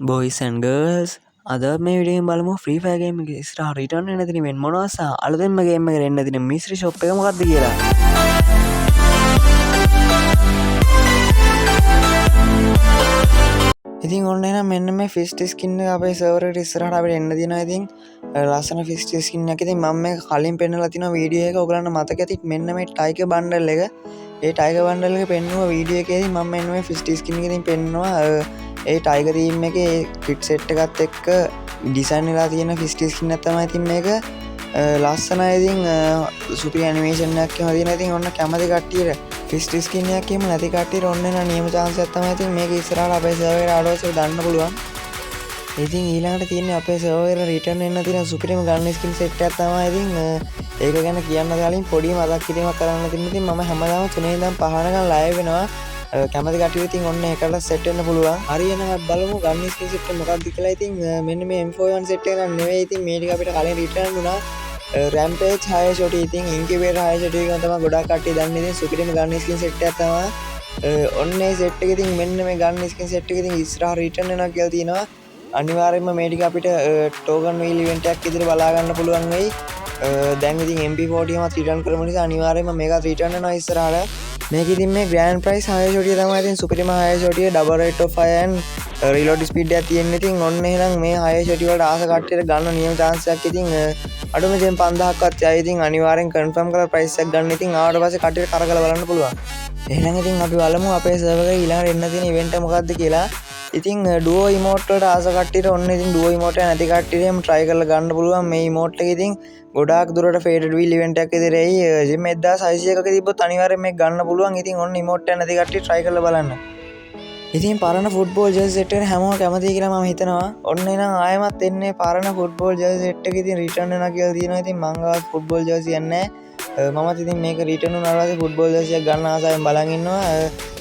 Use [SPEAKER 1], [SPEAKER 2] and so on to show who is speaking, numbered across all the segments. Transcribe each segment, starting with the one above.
[SPEAKER 1] Boys and girls අද මේ විඩියෙන් බලමු ෆ්‍රී ෆයර් ගේම් එකේ ඉස්සරහ රිටර්න් වෙන දින වෙන මොනවද සහ අලුතෙන්ම ගේම් එකට එන්න දින මිස්ට්‍රි ෂොප් එක මොකක්ද කියලා. ඉතින් ඔන්න එහෙනම් මෙන්න මේ ෆිස්ට් ස්කින් එක අපේ සර්වර් එකට ඉස්සරහට අපිට එන්න දිනවා. ඉතින් ලස්සන ෆිස්ට් ස්කින් එකක්. ඉතින් මම මේක කලින් පෙන්නලා තිනවා වීඩියෝ එක. ඔයගලන්ට මතක ඇති මෙන්න මේ ටයිගර් බන්ඩල් එක. ඒ ටයිගර් බන්ඩල් එක පෙන්නුවා වීඩියෝ එකේදී මම මෙන්න මේ ෆිස්ට් ස්කින් එකකින් පෙන්නුවා ඒ ටයිගර් තීම් එකේ කිට් සෙට් එකත් එක්ක ඩිසයින් වෙලා තියෙන ෆිස්ට් ස්කින් එක තමයි. ඉතින් මේක ලස්සනයි. ඉතින් සුපිරි ඇනිමේෂන් එකක් එහෙම තියෙනවා. ඉතින් ඔන්න කැමති කට්ටියට ෆිස්ට් ස්කින් එකක් එහෙම නැති කට්ටියට ඔන්න එන නියම chance එකක් තමයි. ඉතින් මේක ඉස්සරහට අපේ සර්වර් එකට ආඩෝස් එක දාන්න පුළුවන්. ඉතින් ඊළඟට තියෙන්නේ අපේ සර්වර් එකට රිටර්න් වෙන්න තියෙන සුපිරිම ගන් ස්කින් සෙට් එකක් තමයි. ඉතින් ඒක ගැන කියන්න කලින් පොඩි මතක් කිරීමක් කරන්න තියෙනවා. ඉතින් මම හැමදාම 3 ඉඳන් 5 වෙනකන් ලයිව් වෙනවා. කැමති කට්ටිය ඉතින් ඔන්න ඒකට සෙට් වෙන්න පුළුවන්. හරියනවා බලමු ගන් ස්කින් සෙට් එක මොකක්ද කියලා. ඉතින් මෙන්න මේ M41 සෙට් එක නම් නෙවෙයි. ඉතින් මේ ටික අපිට කලින් රිටර්න් වුණා. රැම්පේජ් 6 ෂොටි ඉතින් ඉන්කියුබේටර් 6 ෂොටි එක තමයි ගොඩක් කට්ටිය දන්නේ. ඉතින් සුපිරිම ගන් ස්කින් සෙට් එකක් තමයි. ඔන්න ඒ සෙට් එක ඉතින් මෙන්න මේ ගන් ස්කින් සෙට් එක ඉතින් ඉස්සරහ රිටර්න් වෙනවා කියලා තියෙනවා. අනිවාර්යයෙන්ම මේ ටික අපිට ටෝකන් වීල් ඉවෙන්ට් එකක් විදිහට බලා ගන්න පුළුවන් වෙයි. දැන් ඉතින් MP40 මත් රිටර්න් කරමු නිසා අනිවාර්යයෙන්ම මේකත් රිටර්න් වෙනවා ඉස්සරහට. මේක ඉතින් මේ ග්‍රෑන්ඩ් ප්‍රයිස් 6 ෂොටිය තමයි. ඉතින් සුපිරිම 6 ෂොටිය double rate of fire and reload speed එකක් තියෙන. ඉතින් ඔන්න එහෙනම් මේ 6 ෂොටි වලට ආස කට්ටියට ගන්න නියම chance එකක්. ඉතින් අඩුම ජෙම් 5000ක්වත් යයි. ඉතින් අනිවාර්යෙන් කන්ෆර්ම් කරලා ප්‍රයිස් එකක් ගන්න. ඉතින් ආවට පස්සේ කට්ටියට කරකලා බලන්න පුළුවන්. එහෙනම් ඉතින් අපි බලමු අපේ සර්වර් එකේ ඊළඟට එන්න තියෙන ඉවෙන්ට් එක මොකක්ද කියලා. ඉතින් ඩුවෝ ඉමෝට් වලට ආස කට්ටියට ඔන්න ඉතින් ඩුවෝ ඉමෝට් එක නැති කට්ටියට එහෙම try කරලා ගන්න පුළුවන්. මේ ඉමෝට් එක ඉතින් ගොඩාක් දුරට ෆේඩඩ් වීල් ඉවෙන්ට් එකක් විදිහට එයි. ජිම් 1600ක තිබ්බොත් අනිවාර්යෙන් මේක ගන්න පුළුවන්. ඉතින් ඔන්න ඉමෝට් එක නැති කට්ටිය try කරලා බලන්න. ඉතින් පරණ ෆුට්බෝල් ජර්සි සෙට් එක හැමෝම කැමතියි කියලා මම හිතනවා. ඔන්න එහෙනම් ආයෙමත් එන්නේ පරණ ෆුට්බෝල් ජර්සි සෙට් එක ඉතින් රිටර්න් වෙනවා කියලා තියෙනවා. ඉතින් මං ගාව ෆුට්බෝල් ජර්සි යන්නේ මමත් ඉතින් මේක රිටර්න් වුණාට පස්සේ ෆුට්බෝල් ජර්සි එකක් ගන්න ආසාවෙන් බලන් ඉන්නවා.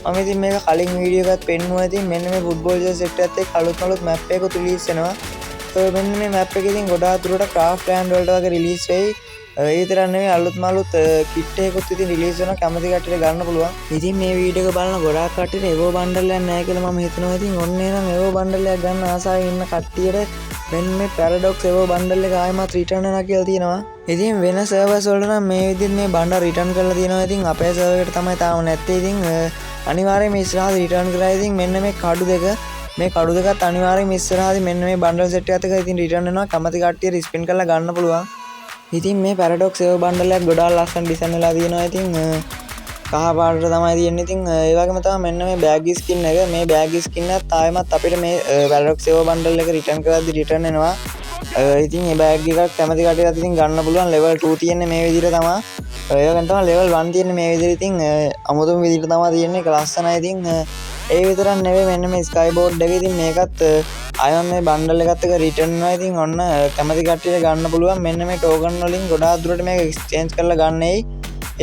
[SPEAKER 1] මම ඉතින් මේක කලින් වීඩියෝ එකත් පෙන්නුවා. ඉතින් මෙන්න මේ ෆුට්බෝල් ජර්සි සෙට් එකත් එක්ක අලුත් මැප් එකකුත් රිලීස් වෙනවා. මෙන්න මේ මැප් එක ඉතින් ගොඩාක් දුරට ක්‍රාෆ්ට් ලෑන්ඩ් වලට වගේ රිලීස් වෙයි. ඒ විතරක් නෙවෙයි අලුත් කිට් එකකුත් ඉතින් රිලීස් වෙනවා. කැමති කට්ටියට ගන්න පුළුවන්. ඉතින් මේ වීඩියෝ එක බලන ගොඩාක් කට්ටියට එවෝ බන්ඩල් එකක් නැහැ කියලා මම හිතනවා. ඉතින් ඔන්න එහෙනම් එවෝ බන්ඩල් එකක් ගන්න ආසාවෙන් ඉන්න කට්ටියට මෙන්න මේ පැරඩොක්ස් එවෝ බන්ඩල් එක ආයෙමත් රිටර්න් වෙනවා කියලා තියෙනවා. ඉතින් වෙන සර්වර්ස් වලට නම් මේ විදිහට මේ බන්ඩල් රිටර්න් කරලා තියෙනවා. ඉතින් අපේ සර්වර් එකට තමයි තාම නැත්තේ. ඉතින් අනිවාර්යයෙන්ම ඉස්සරහට රිටර්න් කරලා ඉතින් මෙන්න මේ කඩු දෙක මේ කඩු දෙකත් අනිවාර්යයෙන්ම ඉස්සරහදී මෙන්න මේ බන්ඩල් සෙට් එකත් එක්ක ඉතින් රිටර්න් වෙනවා. කැමති කට්ටිය ස්පින් කරලා ගන්න පුළුවන්. ඉතින් මේ පැරඩොක්ස් එවෝ බන්ඩල් එකක් ගොඩාක් ලස්සන ඩිසයින් වෙලා තියෙනවා. ඉතින් කහ පාටට තමයි තියෙන්නේ. ඉතින් ඒ වගේම තමයි මෙන්න මේ බෑග් ස්කින් එක. මේ බෑග් ස්කින් එකත් ආයෙමත් අපිට මේ පැරඩොක්ස් එවෝ බන්ඩල් එක රිටර්න් කරද්දී රිටර්න් වෙනවා. ඉතින් මේ බෑග් එකක් කැමති කට්ටියට ඉතින් ගන්න පුළුවන්. ලෙවල් 2 තියෙන්නේ මේ විදිහට තමයි. ඒ වගේම තමයි ලෙවල් 1 තියෙන්නේ මේ විදිහට. ඉතින් අමුතුම විදිහට තමයි තියෙන්නේ. ඒක ලස්සනයි. ඉතින් ඒ විතරක් නෙවෙයි මෙන්න මේ ස්කයි බෝඩ් එක. ඉතින් මේකත් ආයෙම මේ බන්ඩල් එකත් එක්ක රිටර්න් වෙනවා. ඉතින් ඔන්න කැමති කට්ටියට ගන්න පුළුවන්. මෙන්න මේ ටෝකන් වලින් ගොඩාක් දුරට මේක එක්ස්චේන්ජ් කරලා ගන්නයි.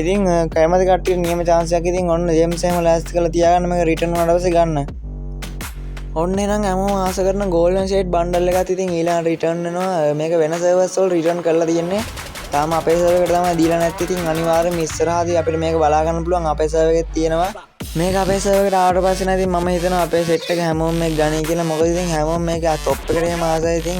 [SPEAKER 1] ඉතින් කැමති කට්ටියට නියම chance එකක්. ඉතින් ඔන්න ජෙම්ස් එහෙම ලෑස්ති කරලා තියාගන්න මේක රිටර්න් වුණාට පස්සේ ගන්න. ඔන්න එහෙනම් හැමෝම ආස කරන ගෝල්ඩන් ෂේඩ් බන්ඩල් එකත් ඉතින් ඊළඟ රිටර්න් වෙනවා. මේක වෙන සර්වර්ස් වල රිටර්න් කරලා තියෙන්නේ. තාම අපේ සර්වර් එකට තමයි දීලා නැත්තේ. ඉතින් අනිවාර්යයෙන්ම ඉස්සරහදී අපිට මේක බලා ගන්න පුළුවන්. අපේ සර්වර් එකේ තියෙනවා. මේක අපේ සර්වර් එකට ආවට පස්සේ නම් ඉතින් මම හිතනවා අපේ සෙට් එක හැමෝම මේක ගනී කියලා. මොකද ඉතින් හැමෝම මේක টොප් එකට එම ආසයි. ඉතින්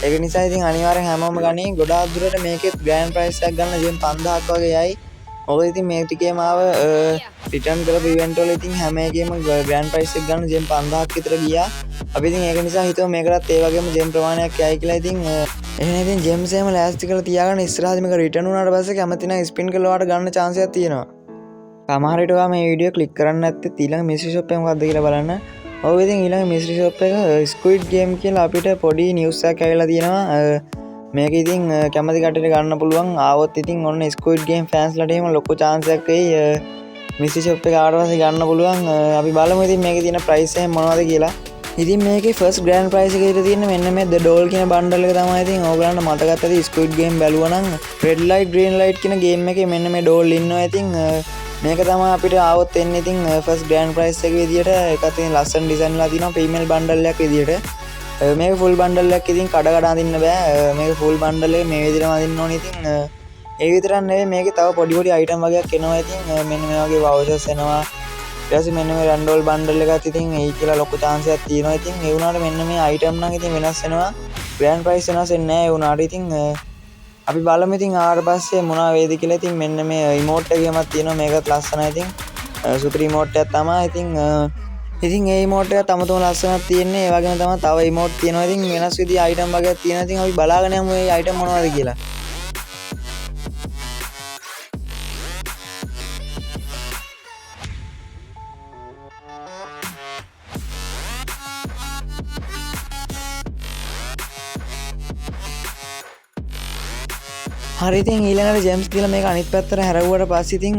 [SPEAKER 1] ඒක නිසා ඉතින් අනිවාර්යෙන් හැමෝම ගනී. ගොඩාක් දුරට මේකෙත් ග්‍රෑන්ඩ් ප්‍රයිස් එකක් ගන්න ජෙම් 5000ක් වගේ යයි. මොකද ඉතින් මේ ටිකේම ආව රිටර්න් කරපු ඉවෙන්ට් වල ඉතින් හැම එකේම ග්‍රෑන්ඩ් ප්‍රයිස් එක ගන්න ජෙම් 5000ක් විතර ගියා. අපි ඉතින් ඒක නිසා හිතුවා මේකටත් ඒ වගේම ජෙම් ප්‍රමාණයක් යයි කියලා. ඉතින් එහෙනම් ඉතින් ජෙම්ස් එහෙම ලෑස්ති කරලා තියාගන්න. ඉස්සරහදී මේක රිටර්න් වුණාට පස්සේ කැමති නම් ස්පින් කරලා ඔයාලට ගන්න chance එකක් තියෙනවා. සමහර විට ඔයා මේ වීඩියෝ ක්ලික් කරන්නේ නැත්නම් ඊළඟ මිස්ට්‍රි ෂොප් එක මොකක්ද කියලා බලන්න. ඔව් ඉතින් ඊළඟ මිස්ට්‍රි ෂොප් එක ස්ක්විඩ් ගේම් කියලා අපිට පොඩි නිවුස් එකක් ඇවිල්ලා තියෙනවා. මේක ඉතින් කැමති කට්ටියට ගන්න පුළුවන්. ආවොත් ඉතින් ඔන්න ස්ක්විඩ් ගේම් ෆෑන්ස්ලාට එහෙම ලොකු chance එකක් එයි. මිස්ට්‍රි ෂොප් එක ආවට පස්සේ ගන්න පුළුවන්. අපි බලමු ඉතින් මේකේ තියෙන ප්‍රයිස් එක මොනවද කියලා. ඉතින් මේකේ ෆස්ට් ග්‍රෑන්ඩ් ප්‍රයිස් එකේ ඉතින් තියෙන්නේ මෙන්න මේ The Doll කියන බන්ඩල් එක තමයි. ඉතින් ඕගලන්ට මතකත් ඇති ස්ක්විඩ් ගේම් බැලුවා නම් රෙඩ් ලයිට් ග්‍රීන් ලයිට් කියන ගේම් එකේ මෙන්න මේ ඩෝල් ඉන්නවා. ඉතින් මේක තමයි අපිට ආවොත් එන්නේ. ඉතින් ෆස්ට් ග්‍රෑන්ඩ් ප්‍රයිස් එක විදියට ඒකත් ඉතින් ලස්සන ඩිසයින් ලා තියෙනවා. ෆීමේල් බන්ඩල් එකක් විදියට. මේක ෆුල් බන්ඩල් එකක්. ඉතින් කඩ අදින්න බෑ. මේක ෆුල් බන්ඩල් එක මේ විදිහටම අදින්න ඕනේ. ඉතින් ඒ විතරක් නෙවෙයි මේකේ තව පොඩි අයිටම් වගේක් එනවා. ඉතින් මෙන්න මේ වගේ වවුචර්ස් එනවා. ඊට පස්සේ මෙන්න මේ රැන්ඩෝල් බන්ඩල් එකත් ඉතින් එයි කියලා ලොකු chance එකක් තියෙනවා. ඉතින් ඒ වුණාට මෙන්න මේ item නම් ඉතින් වෙනස් වෙනවා. grand price වෙනස් වෙන්නේ නැහැ. ඒ වුණාට ඉතින් අපි බලමු ඉතින් ආවට පස්සේ මොනවා වේද කියලා. ඉතින් මෙන්න මේ emote එකේමත් තියෙනවා. මේකත් ලස්සනයි. ඉතින් සුපිරි emote එකක් තමයි. ඉතින් ඒ emote එක තමතම ලස්සනක් තියෙන්නේ. ඒ වගේම තමයි තව emote තියෙනවා. ඉතින් වෙනස් විදිහේ item වගේක් තියෙනවා. ඉතින් අපි බලාගෙන යමු මේ item මොනවද කියලා. හරි ඉතින් ඊළඟට ජෙම්ස් කියලා මේක අනිත් පැත්තට හැරවුවට පස්සේ ඉතින්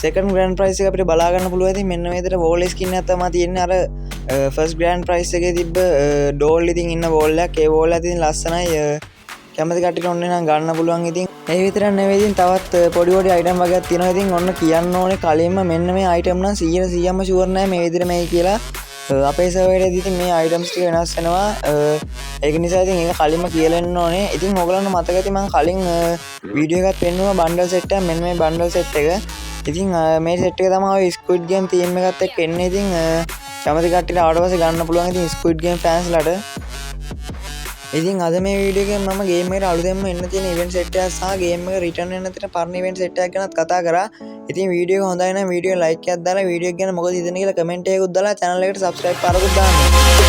[SPEAKER 1] සෙකන්ඩ් ග්‍රෑන්ඩ් ප්‍රයිස් එක අපිට බලා ගන්න පුළුවන්. ඉතින් මෙන්න මේ විදිහට වෝල් ස්කින් එකක් තමයි තියෙන්නේ. අර ෆස්ට් ග්‍රෑන්ඩ් ප්‍රයිස් එකේ තිබ්බ ඩෝල් ඉතින් ඉන්න වෝල් එකක්. ඒ වෝල් එක ඉතින් ලස්සනයි. කැමති කට්ටියට ඔන්න නම් ගන්න පුළුවන්. ඉතින් ඒ විතරක් නෙවෙයි ඉතින් තවත් පොඩි පොඩි අයිටම් වගේක් තියෙනවා. ඉතින් ඔන්න කියන්න ඕනේ කලින්ම මෙන්න මේ අයිටම් නම් 100%ම ෂුවර් නෑ මේ විදිහට මේයි කියලා. අපේ සර්වරේදී ඉතින් මේ අයිටම්ස් ටික වෙනස් වෙනවා. ඒක නිසා ඉතින් ඒක කලින්ම කියලා ඉන්න ඕනේ. ඉතින් ඔයගලන්ට මතක ඇති මම කලින් වීඩියෝ එකක් පෙන්නුවා බන්ඩල් සෙට් එක. මෙන්න මේ බන්ඩල් සෙට් එක. ඉතින් මේ සෙට් එක තමයි ඔය ස්ක්විඩ් ගේම් තීම් එකත් එක්ක එන්නේ. ඉතින් කැමති කට්ටියට ආවට පස්සේ ගන්න පුළුවන්. ඉතින් ස්ක්විඩ් ගේම් ෆෑන්ස්ලාට. ඉතින් අද මේ වීඩියෝ එකෙන් මම ගේම් එකට අලුතෙන්ම එන්න තියෙන ඉවෙන්ට් සෙට් එකක් සහ ගේම් එක රිටර්න් වෙන්න තියෙන පරණ ඉවෙන්ට් සෙට් එකක් ගැනත් කතා කරා. ඉතින් වීඩියෝ එක හොඳයි නම් වීඩියෝ ලයික් එකක් දාලා වීඩියෝ එක ගැන මොකද හිතන්නේ කියලා කමෙන්ට් එකකුත් දාලා channel එකට subscribe කරගන්න.